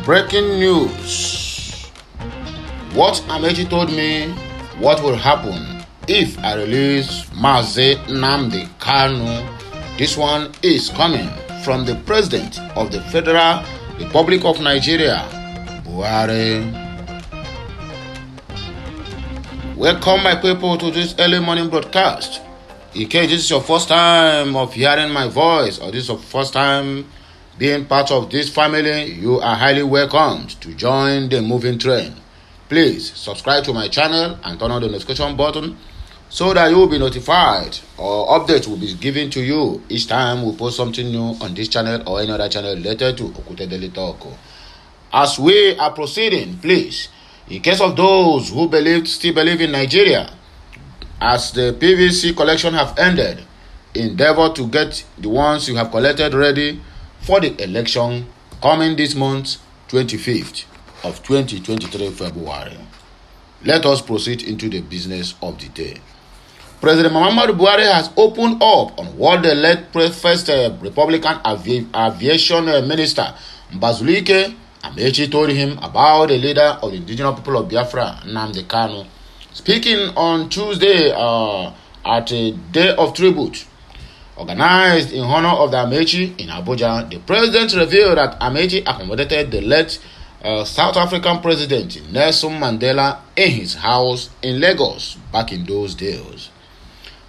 Breaking news. What Amechi told me what will happen if I release Mbazulike Amechi. This one is coming from the President of the Federal Republic of Nigeria, Buhari. Welcome my people to this early morning broadcast. In case this is your first time of hearing my voice or this is your first time being part of this family, you are highly welcomed to join the moving train. Please subscribe to my channel and turn on the notification button so that you will be notified or updates will be given to you each time we post something new on this channel or any other channel related to Okute Daily Talk. As we are proceeding, please, in case of those who still believe in Nigeria, as the PVC collection have ended, endeavor to get the ones you have collected ready for the election coming this month, 25th of 2023 February. Let us proceed into the business of the day. President Buhari has opened up on what the late first Republican Aviation Minister Mbazulike Amechi told him about the leader of the indigenous people of Biafra, Nnamdi Kanu. Speaking on Tuesday at a day of tribute organized in honor of the Amechi in Abuja, the president revealed that Amechi accommodated the late South African president Nelson Mandela in his house in Lagos back in those days.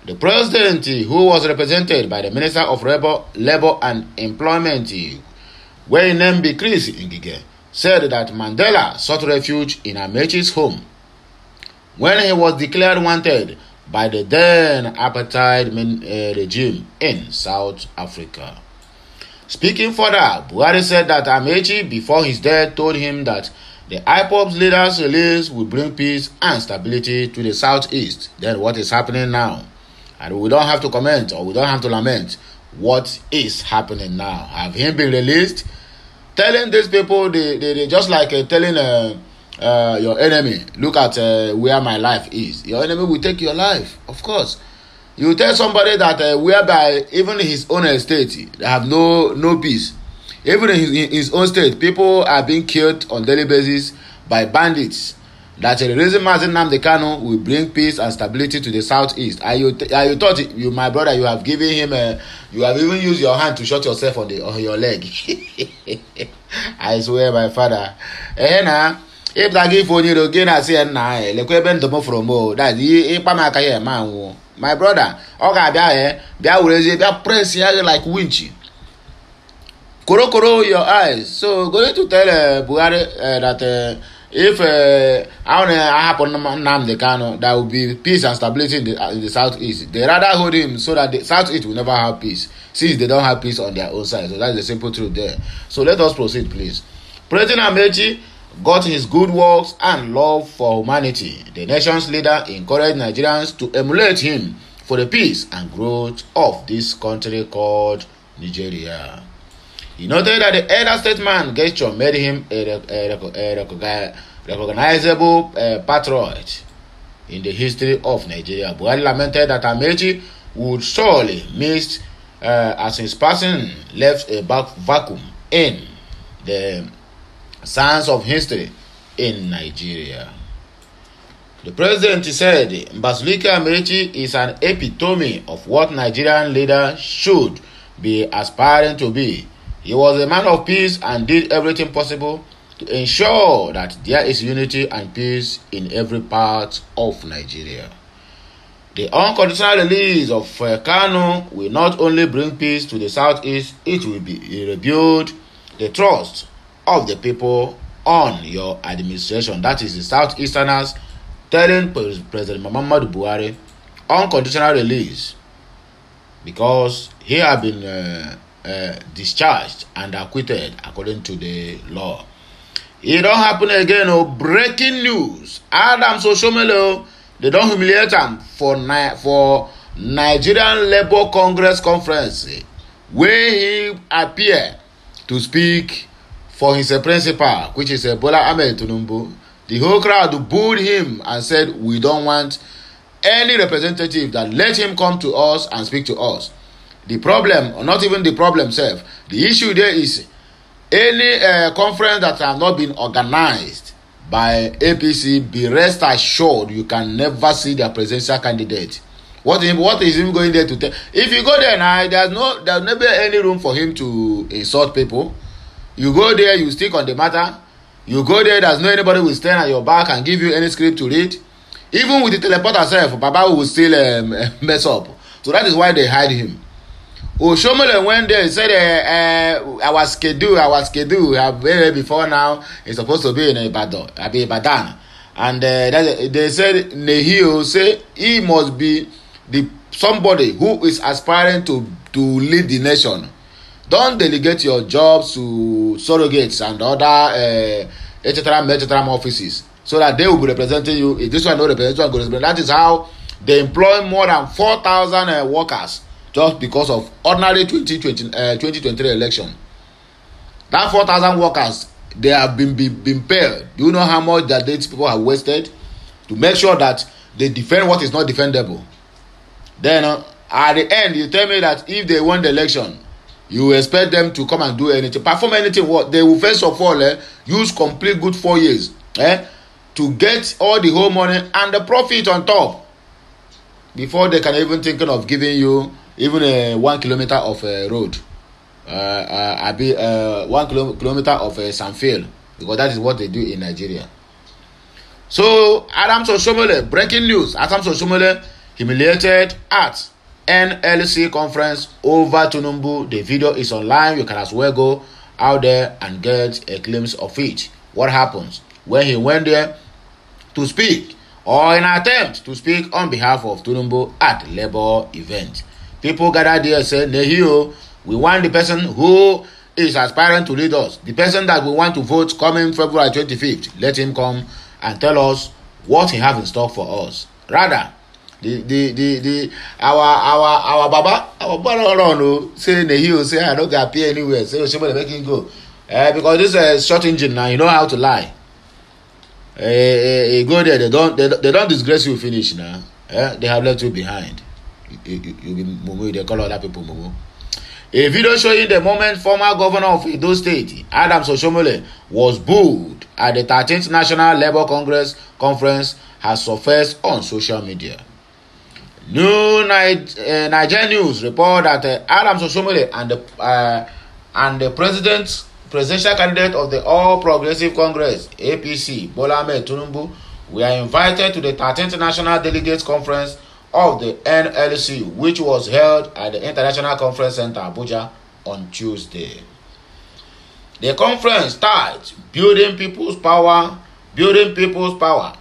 The president, who was represented by the Minister of Labor and Employment, Wayne Chris Ngige, said that Mandela sought refuge in Amechi's home when he was declared wanted by the then apartheid regime in South Africa. Speaking further, Buhari said that Amechi, before his death, told him that the IPOB's leaders' release will bring peace and stability to the Southeast. Then what is happening now? And we don't have to comment or we don't have to lament what is happening now. Have him been released? Telling these people, they just like telling your enemy, look at where my life is. Your enemy will take your life, of course. You tell somebody that whereby even his own estate they have no peace. Even in his own state, people are being killed on daily basis by bandits. That the reason Nnamdi Kanu will bring peace and stability to the Southeast. And you thought you, my brother, you have given him you have even used your hand to shot yourself on your leg. I swear, my father. If I give for you again, I say, nah, lekwe to from that man. My brother, okay, be press here like winchy. Koro your eyes. So going to tell Buhari that if I happen Nnamdi Kanu, there will be peace and stability in the Southeast. They rather hold him so that the Southeast will never have peace, since they don't have peace on their own side. So that's the simple truth there. So let us proceed, please. President Amechi got his good works and love for humanity. The nation's leader encouraged Nigerians to emulate him for the peace and growth of this country called Nigeria. He noted that the elder statesman gesture made him a recognizable patriot in the history of Nigeria. Buhari lamented that Amechi would surely miss as his passing left a vacuum in the sands of history in Nigeria. The president said Mbazulike Amechi is an epitome of what Nigerian leaders should be aspiring to be. He was a man of peace and did everything possible to ensure that there is unity and peace in every part of Nigeria. The unconditional release of Kanu will not only bring peace to the Southeast, it will rebuild the trust of the people on your administration. That is the Southeasterners telling President Muhammadu Buhari unconditional release because he has been discharged and acquitted according to the law. It don't happen again. Breaking news. Adam Soshomelo, they don't humiliate him for Nigerian Labour Congress conference where he appeared to speak for his principal, which is Bola Ahmed Tinubu. The whole crowd booed him and said, we don't want any representative that let him come to us and speak to us. The problem, or not even the problem self, the issue there is Any conference that have not been organized by APC, be rest assured you can never see their presidential candidate. What is him going there to tell? If you go there now, there's never any room for him to insult people. You go there, you stick on the matter. You go there, there's no anybody will stand at your back and give you any script to read. Even with the teleporter self, Baba will still mess up. So that is why they hide him. Oshomole went there, he said our schedule before now is supposed to be in Ibadan. And they said Nehio say he must be somebody who is aspiring to lead the nation. Don't delegate your jobs to surrogates and other etc. offices so that they will be representing you. If this one not representing, that is how they employ more than 4,000 workers just because of ordinary 2023 election. That 4,000 workers, they have been paid. Do you know how much that these people have wasted to make sure that they defend what is not defendable? Then at the end, you tell me that if they won the election, you expect them to come and do anything, perform anything. What they will first of all use complete good 4 years to get all the whole money and the profit on top before they can even think of giving you even 1 kilometer of road, 1 kilometer of Sanfield, because that is what they do in Nigeria. So Adams Oshiomhole, breaking news: Adams Oshiomhole humiliated at NLC conference over Tinubu. The video is online. You can as well go out there and get a glimpse of it. What happens when he went there to speak, or in an attempt to speak on behalf of Tinubu at Labour event? People gathered there and said, Nehio, we want the person who is aspiring to lead us, the person that we want to vote coming February 25th. Let him come and tell us what he have in stock for us. Rather, our Baba say Nehio, say I don't appear anywhere, say somebody make him go. Because this is a short engine now, you know how to lie. You go there, they don't disgrace you finish now. They have left you behind. You be mumu, they call other people mumu. A video showing the moment former governor of Edo State, Adams Oshiomhole, was booed at the 13th National Labour Conference has surfaced on social media. New Nigerian News report that Adams Oshiomhole and the presidential candidate of the All Progressive Congress (APC), Bola Ahmed Tinubu, were invited to the 13th National Delegates Conference of the NLC, which was held at the International Conference Center, Abuja, on Tuesday. The conference titled Building People's Power,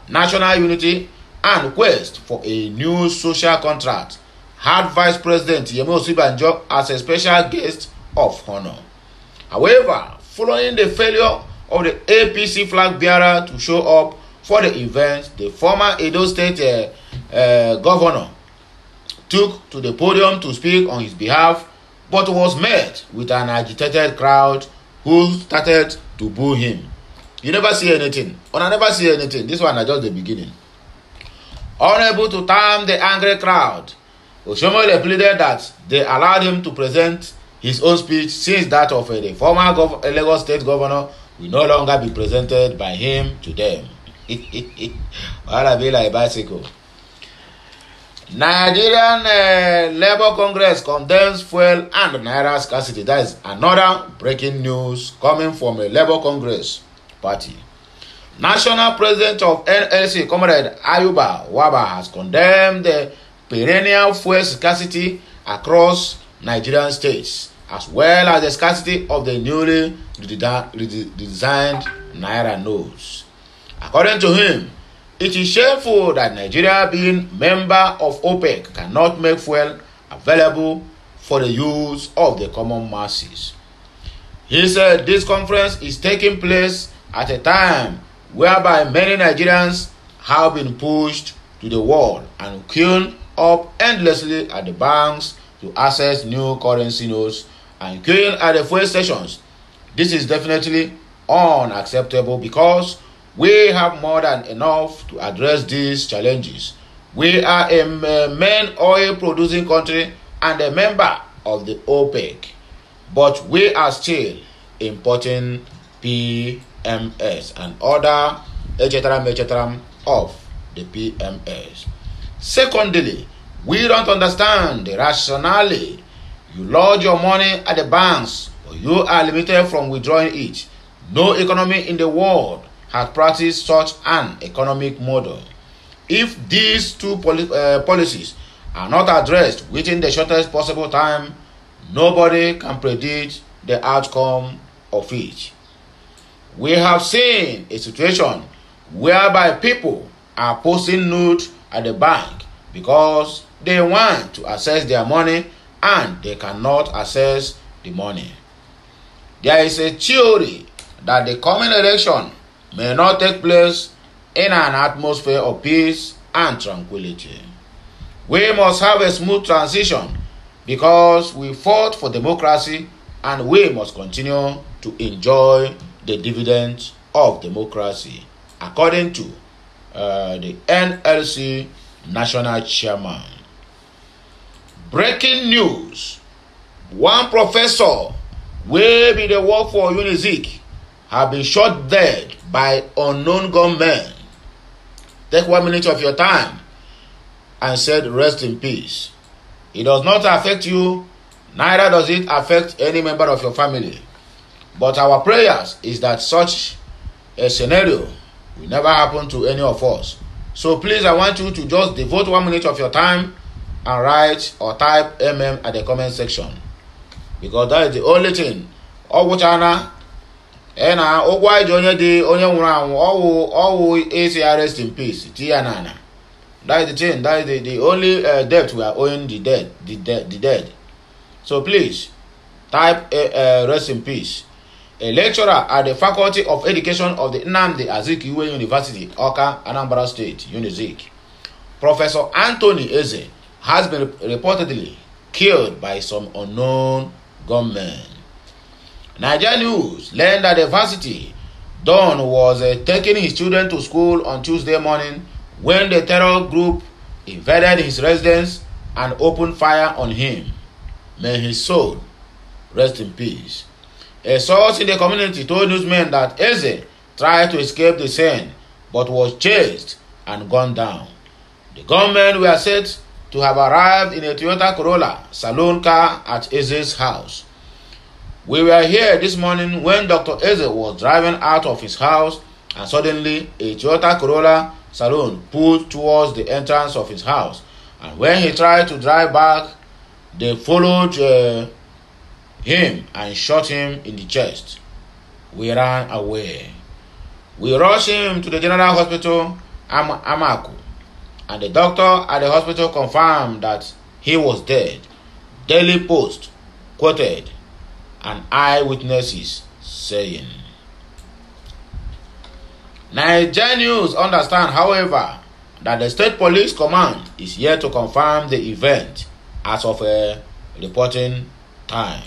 National Unity, and Quest for a New Social Contract had Vice President Yemi Osinbajo as a special guest of honor. However, following the failure of the APC flag bearer to show up for the event, the former Edo State governor took to the podium to speak on his behalf, but was met with an agitated crowd who started to boo him. You never see anything. I never see anything. This one is just the beginning. Unable to calm the angry crowd, Oshiomhole pleaded that they allowed him to present his own speech, since that of the former Lagos State governor will no longer be presented by him to them. I'll be like bicycle. Nigerian Labour Congress condemns fuel and naira scarcity. That is another breaking news coming from a Labour Congress party. National President of NLC, Comrade Ayuba Waba, has condemned the perennial fuel scarcity across Nigerian states, as well as the scarcity of the newly redesigned naira notes. According to him, it is shameful that Nigeria, being member of OPEC, cannot make fuel available for the use of the common masses. He said this conference is taking place at a time whereby many Nigerians have been pushed to the wall and queuing up endlessly at the banks to access new currency notes and queuing at the fuel stations. This is definitely unacceptable because we have more than enough to address these challenges. We are a main oil producing country and a member of the OPEC, but we are still importing PMS and other etc. of the PMS. Secondly, we don't understand the rationale. You lodge your money at the banks, but you are limited from withdrawing it. No economy in the world has practiced such an economic model. If these two policies are not addressed within the shortest possible time, nobody can predict the outcome of it. We have seen a situation whereby people are posting notes at the bank because they want to access their money and they cannot access the money. There is a theory that the coming election may not take place in an atmosphere of peace and tranquility. We must have a smooth transition because we fought for democracy and we must continue to enjoy the dividends of democracy, according to the NLC National Chairman. Breaking news. One professor wey be dey work for Unizik have been shot dead by unknown gunmen. Take 1 minute of your time and said rest in peace. It does not affect you, neither does it affect any member of your family. But our prayers is that such a scenario will never happen to any of us. So please, I want you to just devote 1 minute of your time and write or type at the comment section, because that is the only thing. Ogwuchana ena ogwa onye di onye nwuru anwu owu is rest in peace tianana. That is the thing. That is the only debt we are owing the dead. So please type rest in peace. A lecturer at the Faculty of Education of the Nnamdi Azikiwe University, Awka, Anambra State, Unizik, Professor Anthony Eze, has been reportedly killed by some unknown gunmen. Nigeria News learned that the varsity Don was taking his children to school on Tuesday morning when the terror group invaded his residence and opened fire on him. May his soul rest in peace. A source in the community told newsmen that Eze tried to escape the scene but was chased and gunned down. The gunmen were said to have arrived in a Toyota Corolla saloon car at Eze's house. We were here this morning when Dr. Eze was driving out of his house and suddenly a Toyota Corolla saloon pulled towards the entrance of his house, and when he tried to drive back, they followed him and shot him in the chest. We ran away. We rushed him to the General Hospital, Amaku, and the doctor at the hospital confirmed that he was dead. Daily Post quoted an eyewitnesses saying. Nigeria News understand, however, that the State Police Command is yet to confirm the event as of a reporting time.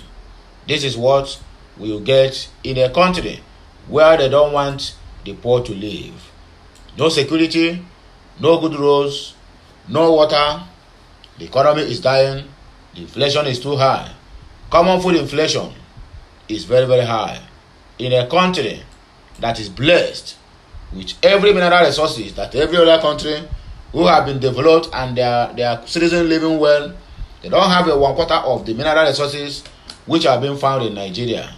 This is what we will get in a country where they don't want the poor to live. No security, no good roads, no water, the economy is dying, the inflation is too high. Common food inflation is very, very high. In a country that is blessed with every mineral resources that every other country who have been developed and their citizens living well, they don't have a 1/4 of the mineral resources which are being found in Nigeria.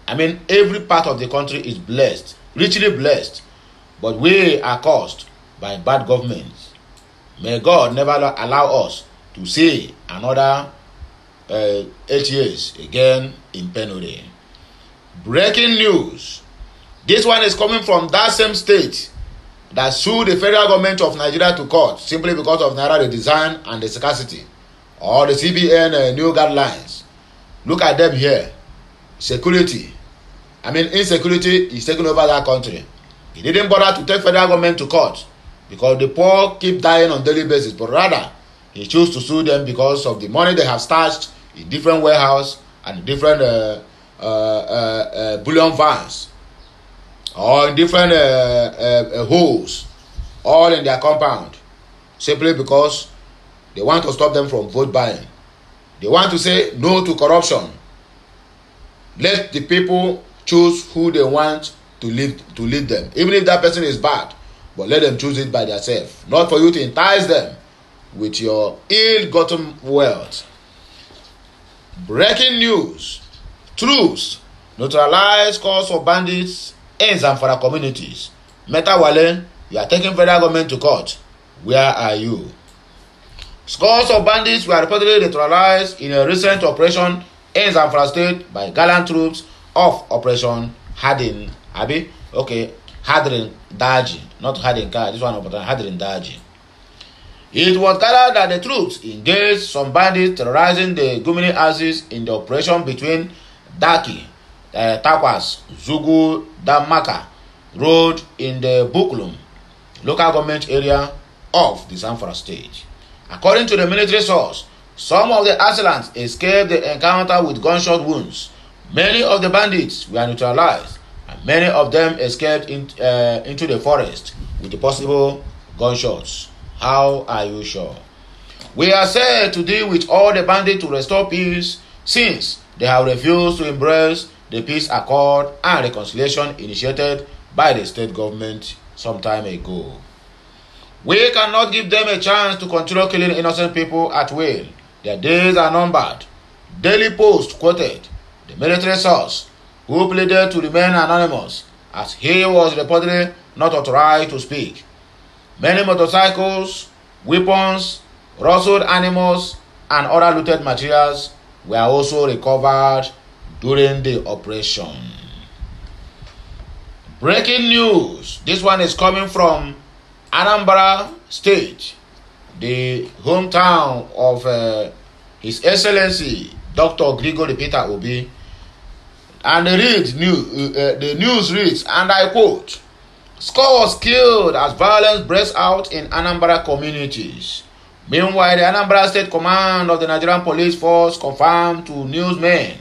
I mean, every part of the country is blessed, richly blessed, but we are caused by bad governments. May God never allow us to see another 8 years again in penury. Breaking news. This one is coming from that same state that sued the federal government of Nigeria to court simply because of Naira redesign and the scarcity, or the CBN new guidelines. Look at them here. Security. I mean, insecurity is taking over that country. He didn't bother to take federal government to court because the poor keep dying on daily basis, but rather he chose to sue them because of the money they have stashed in different warehouse and different bullion vans, or in different holes, all in their compound, simply because they want to stop them from vote buying. They want to say no to corruption. Let the people choose who they want to lead them, even if that person is bad. But let them choose it by themselves, not for you to entice them with your ill-gotten wealth. Breaking news: troops neutralize calls for bandits in Zamfara communities. Metawale, you are taking federal government to court. Where are you? Scores of bandits were reportedly neutralized in a recent operation in Zamfara State by gallant troops of Operation Hadin Daji, not Hadin Ka. This one Operation Hadin Daji. It was gathered that the troops engaged some bandits terrorizing the Gumini houses in the operation between Daki, Takwas, Zugu, Damaka Road in the Buklum local government area of the Zamfara state. According to the military source, some of the assailants escaped the encounter with gunshot wounds. Many of the bandits were neutralized, and many of them escaped into the forest with the possible gunshots. How are you sure? We are said to deal with all the bandits to restore peace, since they have refused to embrace the peace accord and reconciliation initiated by the state government some time ago. We cannot give them a chance to continue killing innocent people at will. Their days are numbered. Daily Post quoted the military source, who pleaded to remain anonymous as he was reportedly not authorized to speak. Many motorcycles, weapons, rustled animals, and other looted materials were also recovered during the operation. Breaking news. This one is coming from Anambra State, the hometown of His Excellency Dr. Gregory Peter Obi. And the news reads, and I quote, "Scores killed as violence breaks out in Anambra communities." Meanwhile, the Anambra State Command of the Nigerian Police Force confirmed to newsmen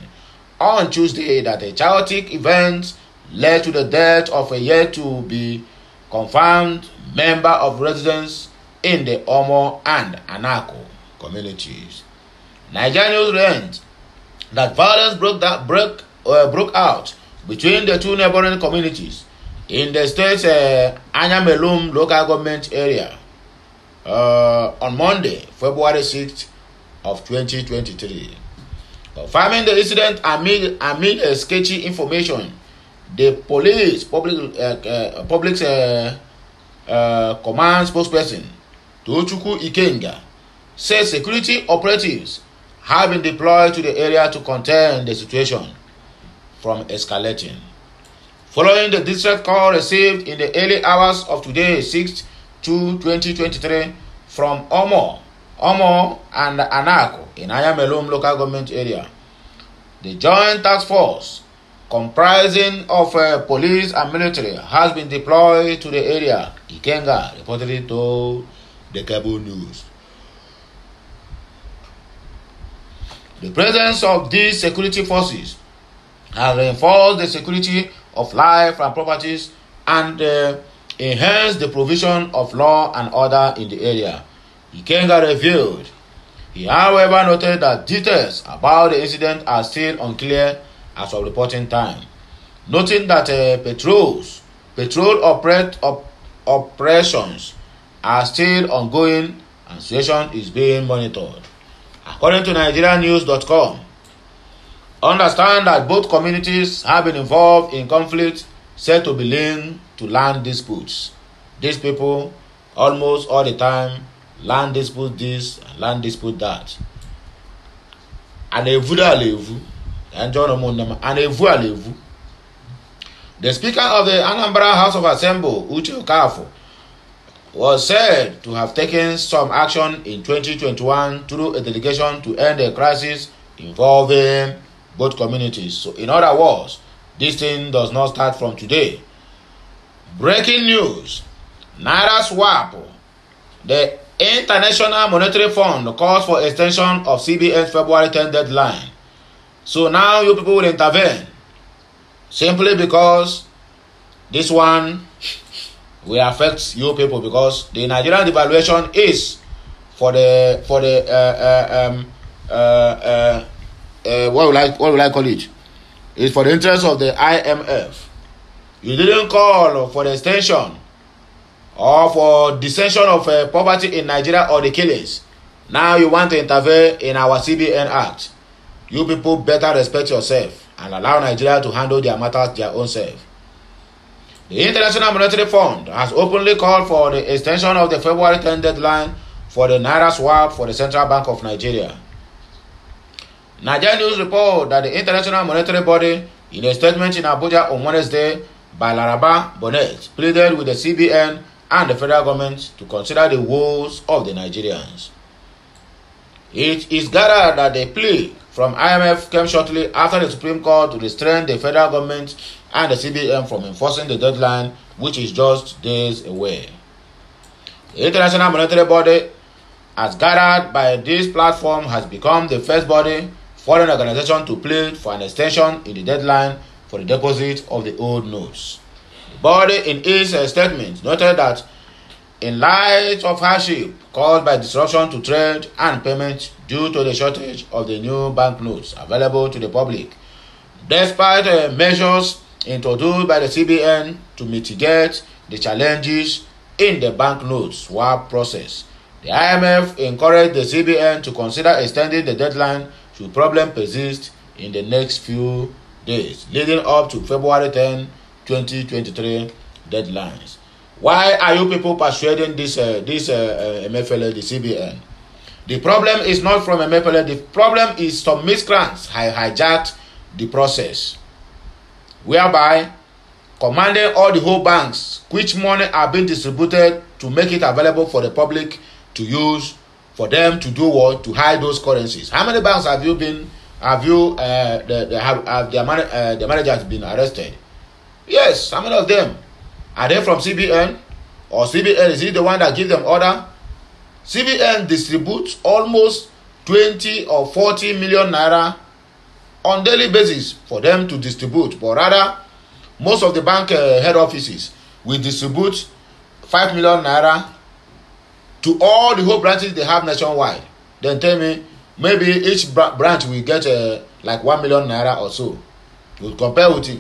on Tuesday that a chaotic event led to the death of a yet-to-be confirmed member of residents in the Omo and Anako communities. Nigerian news learned that violence broke out between the two neighboring communities in the state's Anyamelum local government area on Monday, February 6th of 2023. Confirming the incident amid sketchy information, the public command spokesperson Tochukwu Ikenga says security operatives have been deployed to the area to contain the situation from escalating. Following the distress call received in the early hours of today, 6th to 2023, from Omo and Anako in Ayamelum local government area, the joint task force comprising of police and military has been deployed to the area, Ikenga reportedly told the Cable News. The presence of these security forces has reinforced the security of life and properties and enhanced the provision of law and order in the area, Ikenga revealed. He, however, noted that details about the incident are still unclear as of reporting time, noting that patrol operations are still ongoing and situation is being monitored. According to NigeriaNews.com, understand that both communities have been involved in conflict said to be linked to land disputes. These people almost all the time land dispute this and land dispute that. The Speaker of the Anambra House of Assembly, Uche Okafor, was said to have taken some action in 2021 through a delegation to end a crisis involving both communities. So, in other words, this thing does not start from today. Breaking news: Naira swap. The International Monetary Fund calls for extension of CBN's February 10 deadline. So now you people will intervene simply because this one will affect you people, because the Nigerian devaluation is for the what will I call it? is for the interest of the IMF. You didn't call for the extension or for dissension of poverty in Nigeria or the killings. Now you want to intervene in our CBN Act. You people better respect yourself and allow Nigeria to handle their matters their own self. The International Monetary Fund has openly called for the extension of the February 10 deadline for the Naira swap for the Central Bank of Nigeria. Nigerian News report that the International Monetary Body, in a statement in Abuja on Wednesday by Laraba Bonnet, pleaded with the CBN and the federal government to consider the woes of the Nigerians. It is gathered that the plea from IMF came shortly after the Supreme Court restrained the federal government and the CBN from enforcing the deadline, which is just days away. The International Monetary Body, as gathered by this platform, has become the first body foreign organization to plead for an extension in the deadline for the deposit of the old notes. The body, in its statement, noted that in light of hardship caused by disruption to trade and payment due to the shortage of the new banknotes available to the public, despite measures introduced by the CBN to mitigate the challenges in the banknote swap process, the IMF encouraged the CBN to consider extending the deadline should problem persist in the next few days, leading up to February 10, 2023 deadlines. Why are you people persuading this MFLA, the CBN? The problem is not from MFLA. The problem is some miscreants hijacked the process, whereby commanding all the whole banks which money are being distributed to make it available for the public to use, for them to do what? To hide those currencies. How many banks have you been? The manager has been arrested? Yes, how many of them? Are they from CBN? Or CBN, is it the one that gives them order? CBN distributes almost 20 or 40 million naira on daily basis for them to distribute. But rather, most of the bank head offices will distribute 5 million naira to all the whole branches they have nationwide. Then tell me, maybe each branch will get like 1 million naira or so. You compare with it,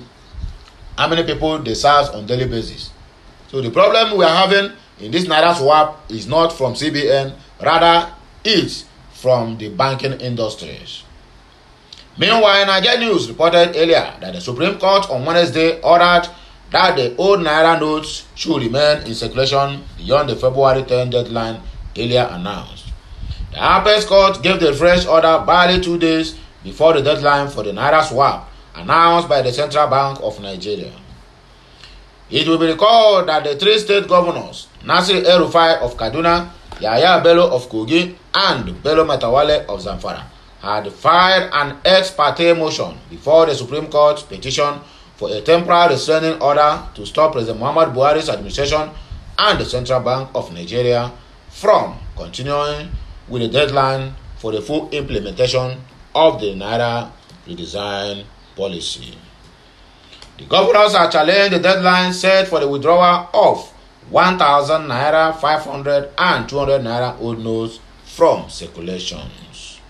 how many people they serve on daily basis. So the problem we are having in this Naira swap is not from CBN, rather it's from the banking industries. Meanwhile, Nigerian News reported earlier that the Supreme Court on Wednesday ordered that the old Naira notes should remain in circulation beyond the February 10 deadline earlier announced. The Apex Court gave the fresh order barely 2 days before the deadline for the Naira swap announced by the Central Bank of Nigeria. It will be recalled that the three state governors, Nasir El-Rufai of Kaduna, Yahaya Bello of Kogi, and Bello Matawale of Zamfara, had filed an ex parte motion before the Supreme Court petition for a temporary restraining order to stop President Muhammad Buhari's administration and the Central Bank of Nigeria from continuing with the deadline for the full implementation of the Naira redesign policy. The governors are challenging the deadline set for the withdrawal of 1,000 naira, 500 and 200 naira old notes from circulations.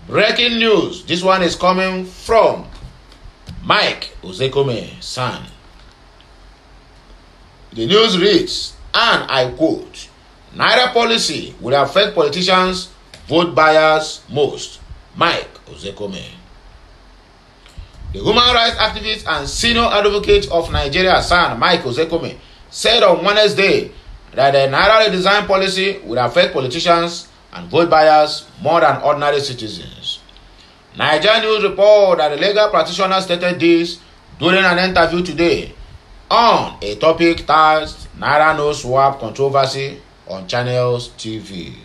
Breaking news. This one is coming from Mike Ozekome San. The news reads, and I quote, Naira policy will affect politicians, vote buyers most. Mike Ozekome. The human rights activist and senior advocate of Nigeria, San Mike Ozekome, said on Wednesday that the Naira redesign policy would affect politicians and vote buyers more than ordinary citizens. Nigerian News report that the legal practitioner stated this during an interview today on a topic titled Naira no swap controversy on Channels TV.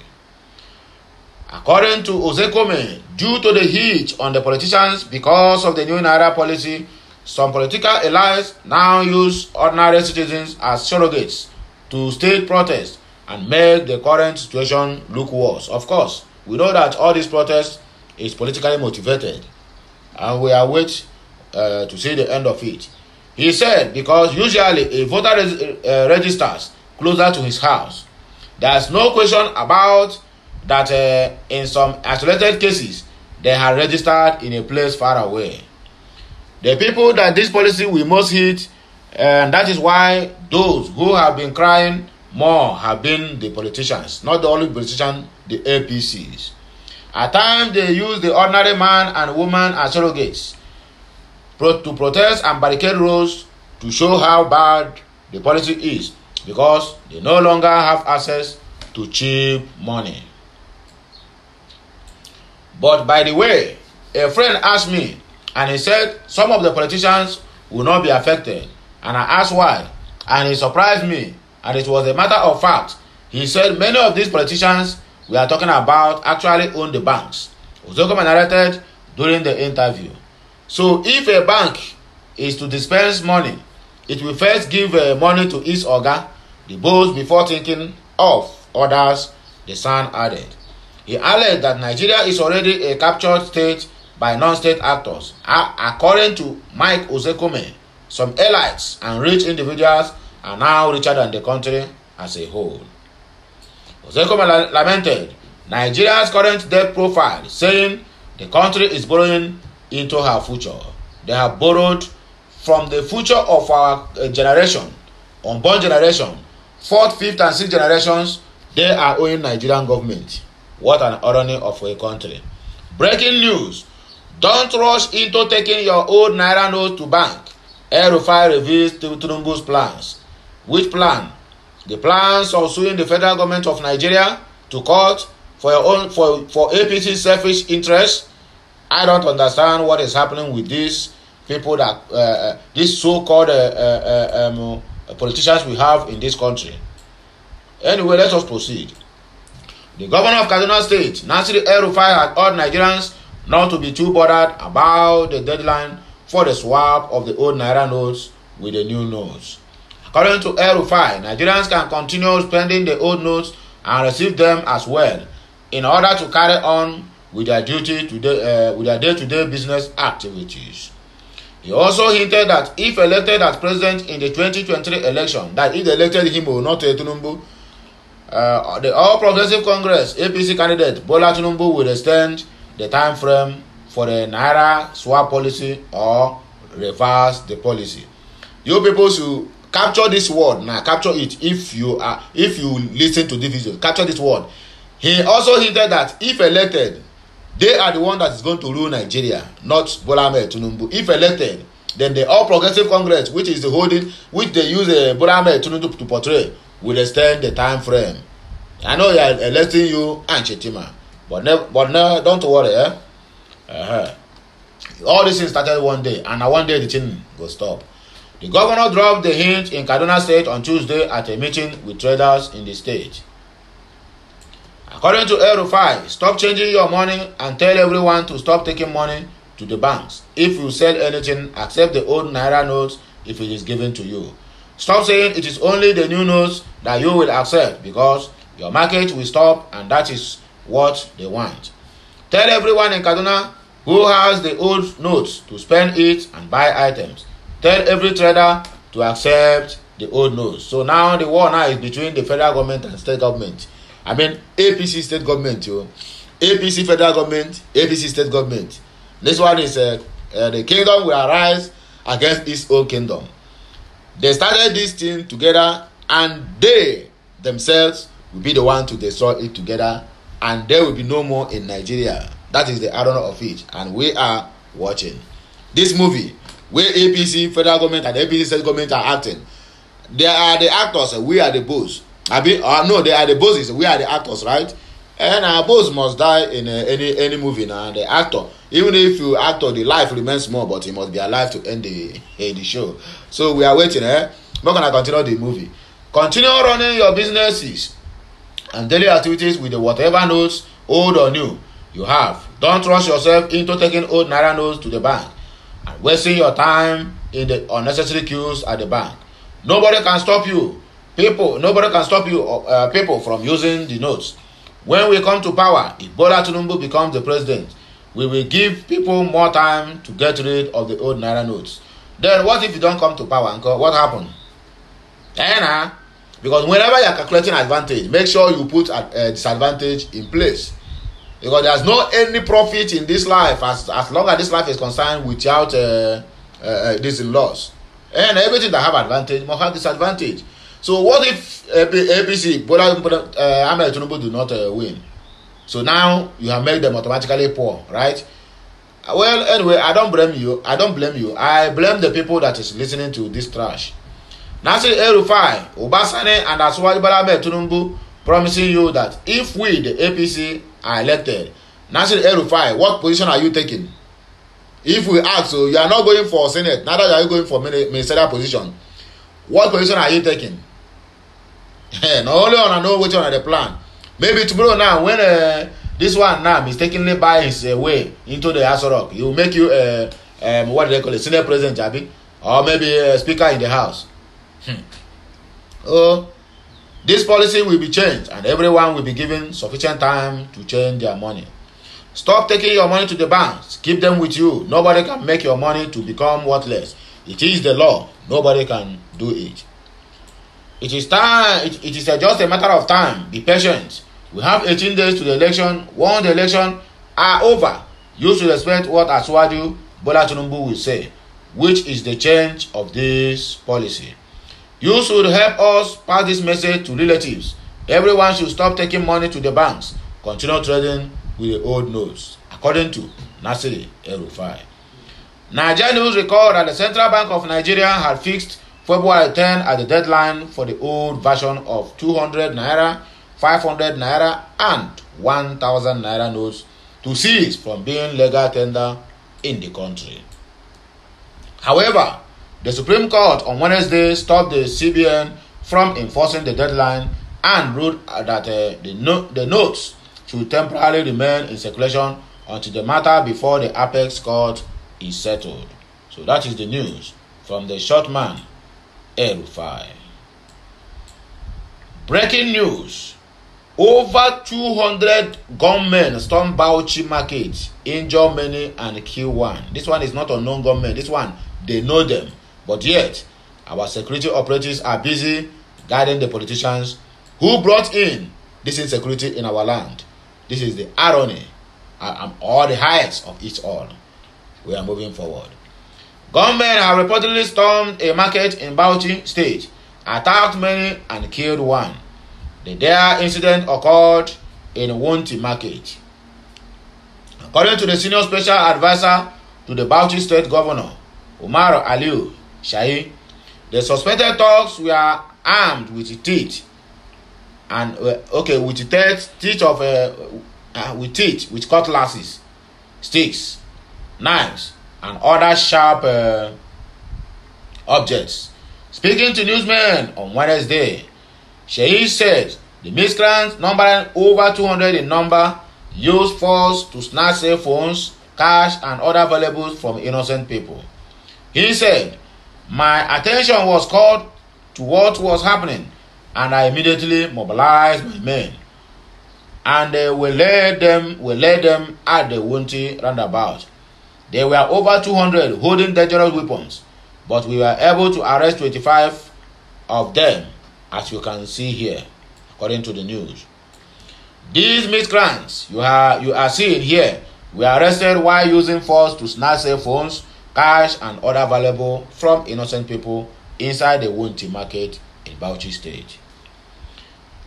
According to Ozekome, due to the heat on the politicians because of the new Naira policy, some political elites now use ordinary citizens as surrogates to stage protests and make the current situation look worse. Of course, we know that all these protests is politically motivated, and we are waiting to see the end of it. He said because usually a voter registers closer to his house. There is no question about that in some isolated cases, they are registered in a place far away. The people that this policy will most hit, and that is why those who have been crying more have been the politicians, not the only politicians, the APCs. At times, they use the ordinary man and woman as surrogates to protest and barricade roads to show how bad the policy is, because they no longer have access to cheap money. But by the way, a friend asked me, and he said some of the politicians will not be affected. And I asked why, and he surprised me, and it was a matter of fact. He said many of these politicians we are talking about actually own the banks. Mbazulike narrated during the interview. So if a bank is to dispense money, it will first give money to its organ, the boss, before thinking of others, the son added. He alleged that Nigeria is already a captured state by non-state actors. According to Mike Ozekome, some elites and rich individuals are now richer than the country as a whole. Ozekome lamented Nigeria's current debt profile, saying the country is borrowing into her future. They have borrowed from the future of our generation, unborn generation, fourth, fifth, and sixth generations. They are owing Nigerian government. What an irony of a country. Breaking news. Don't rush into taking your old Naira note to bank. El-Rufai reveals Tinubu's plans. Which plan? The plans of suing the federal government of Nigeria to court for APC's selfish interests. I don't understand what is happening with these people that these so-called politicians we have in this country. Anyway, let us proceed. The governor of Kaduna State, El-Rufai, had urged Nigerians not to be too bothered about the deadline for the swap of the old Naira notes with the new notes. According to El-Rufai, Nigerians can continue spending the old notes and receive them as well in order to carry on with their duty to with their day-to-day business activities. He also hinted that if elected as president in the 2023 election, that if they elected him or not Tinubu, the All Progressive Congress APC candidate Bola Tinubu will extend the time frame for the Naira swap policy or reverse the policy. You people should capture this word now. Capture it if you listen to this video. Capture this word. He also hinted that if elected, they are the one that is going to rule Nigeria, not Bola Ahmed Tinubu. If elected, then the All Progressive Congress, which is the holding, which they use Bola Ahmed Tinubu to portray, will extend the time frame. I know they are electing you and Chetima, but don't worry. All this thing started one day, and one day the thing will stop. The governor dropped the hint in Kaduna State on Tuesday at a meeting with traders in the state. According to El-Rufai, stop changing your money and tell everyone to stop taking money to the banks. If you sell anything, accept the old Naira notes if it is given to you. Stop saying it is only the new notes that you will accept, because your market will stop, and that is what they want. Tell everyone in Kaduna who has the old notes to spend it and buy items. Tell every trader to accept the old notes. So now the war now is between the federal government and state government. I mean APC state government, APC federal government, APC state government. This one is the kingdom will arise against its own kingdom. They started this thing together, and they themselves will be the one to destroy it together, and there will be no more in Nigeria. That is the irony of it, and we are watching this movie where APC federal government and APC state government are acting. They are the actors, we are the boss. No, they are the bosses, we are the actors, right? And our boss must die in any movie now. The actor, even if you actor, the life remains small, but he must be alive to end the show. So we are waiting. We're gonna continue the movie. Continue running your businesses and daily activities with the whatever notes, old or new, you have. Don't rush yourself into taking old Naira notes to the bank and wasting your time in the unnecessary queues at the bank. Nobody can stop you. Nobody can stop you people from using the notes. When we come to power, if Bola Tinubu becomes the president, we will give people more time to get rid of the old Naira notes. Then what if you don't come to power, uncle? What happened? Because whenever you are calculating advantage, make sure you put a disadvantage in place. Because there's no any profit in this life as long as this life is concerned without this loss. And everything that have advantage must have disadvantage. So what if APC, Bola Ahmed Tinubu do not win? So now you have made them automatically poor, right? Well, anyway, I don't blame you. I blame the people that is listening to this trash. Nasir El-Rufai, Obasane, and Aswad Bola Ahmed Tinubu promising you that if we, the APC, are elected, Nasir El-Rufai, what position are you taking? If we ask, so you are not going for Senate, neither are you going for ministerial position. What position are you taking? Not only on I know which one are the plan. Maybe tomorrow now, when this one now mistakenly buy his way into the Aso Rock, he will make you what do they call it, Senate President, Jabi, or maybe a Speaker in the House. Oh, this policy will be changed, and everyone will be given sufficient time to change their money. Stop taking your money to the banks. Keep them with you. Nobody can make your money to become worthless. It is the law. Nobody can do it. It is time. It is just a matter of time. Be patient. We have 18 days to the election. Once the election are over, you should expect what Aswaju Bola Tinubu will say, which is the change of this policy. You should help us pass this message to relatives. Everyone should stop taking money to the banks. Continue trading with the old notes, according to Nasir El-Rufai. Nigeria News record that the Central Bank of Nigeria had fixed February 10 as the deadline for the old version of 200 naira, 500 naira, and 1,000 naira notes to cease from being legal tender in the country. However, the Supreme Court on Wednesday stopped the CBN from enforcing the deadline and ruled that the notes should temporarily remain in circulation until the matter before the Apex Court is settled. So that is the news from the short man, El-Rufai. Breaking news. Over 200 gunmen stormed Bauchi market, injure many and kill one. This one is not unknown gunmen. This one, they know them. But yet, our security operatives are busy guiding the politicians who brought in this insecurity in our land. This is the irony or the highest of it all. We are moving forward. Gunmen have reportedly stormed a market in Bauchi State, attacked many and killed one. The dire incident occurred in Wunti Market. According to the senior special advisor to the Bauchi State Governor, Umar Aliu Shahi, the suspected thugs were armed with teeth and with cutlasses, sticks, knives, and other sharp objects. Speaking to newsmen on Wednesday, Shahi said the miscreants, numbering over 200 in number, used force to snatch cell phones, cash, and other valuables from innocent people. He said, "My attention was called to what was happening, and I immediately mobilized my men, and we led them at the Wunti roundabout. There were over 200 holding dangerous weapons, but we were able to arrest 25 of them, as you can see here, according to the news. These miscreants you are seeing here were arrested while using force to snatch cell phones, cash, and other valuable from innocent people inside the Wunti market in Bauchi State.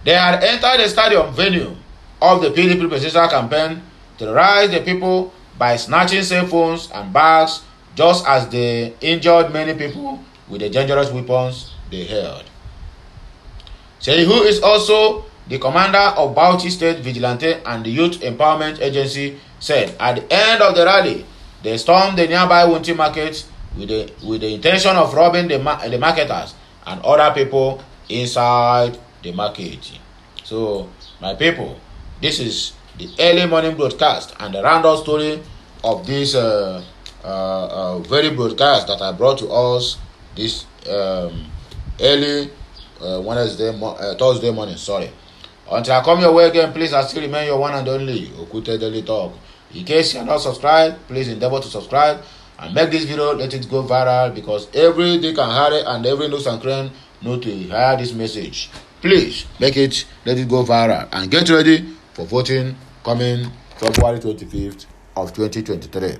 They had entered the stadium venue of the PDP presidential campaign, terrorized the people by snatching cell phones and bags, just as they injured many people with the dangerous weapons they held." Shehi, who is also the commander of Bauchi State Vigilante and the Youth Empowerment Agency, said at the end of the rally, they stormed the nearby Wunti market with the intention of robbing the marketers and other people inside the market. So, my people, this is the early morning broadcast and the roundup story of this very broadcast that I brought to us this early Thursday morning. Sorry. Until I come your way again, please I still remain your one and only Okute Daily Talk. In case you are not subscribed, please endeavor to subscribe and make this video, let it go viral, because every Dick and Harry and every Nooks and Crane know to hear this message. Please let it go viral and get ready for voting coming February 25th of 2023.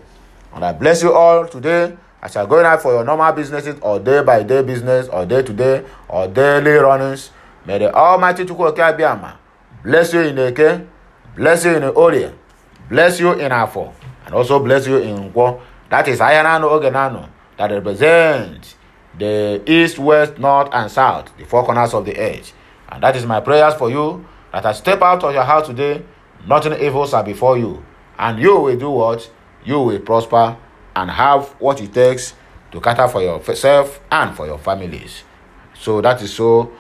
And I bless you all today as you are going out for your normal businesses or day-by-day business or day-to-day or daily runnings. May the Almighty Echoke Abiyama bless you in Eke, bless you in Orie, bless you in Afo, and also bless you in Nkwo. That is Ayanano Ogenano, that represents the east, west, north, and south, the four corners of the earth. And that is my prayers for you, that as step out of your house today, nothing evil shall befall you. And you will do what? You will prosper and have what it takes to cater for yourself and for your families. So that is so,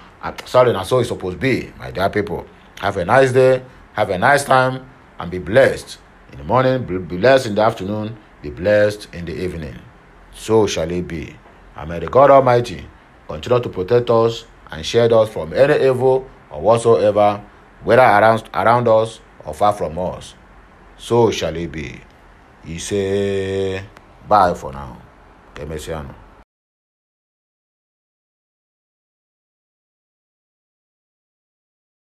sorry, and so it's supposed to be, my dear people. Have a nice day, have a nice time, and be blessed. In the morning, be blessed in the afternoon, be blessed in the evening. So shall it be. And may the God Almighty continue to protect us and shield us from any evil or whatsoever, whether around us or far from us. So shall it be. He say bye for now. Kemesiano.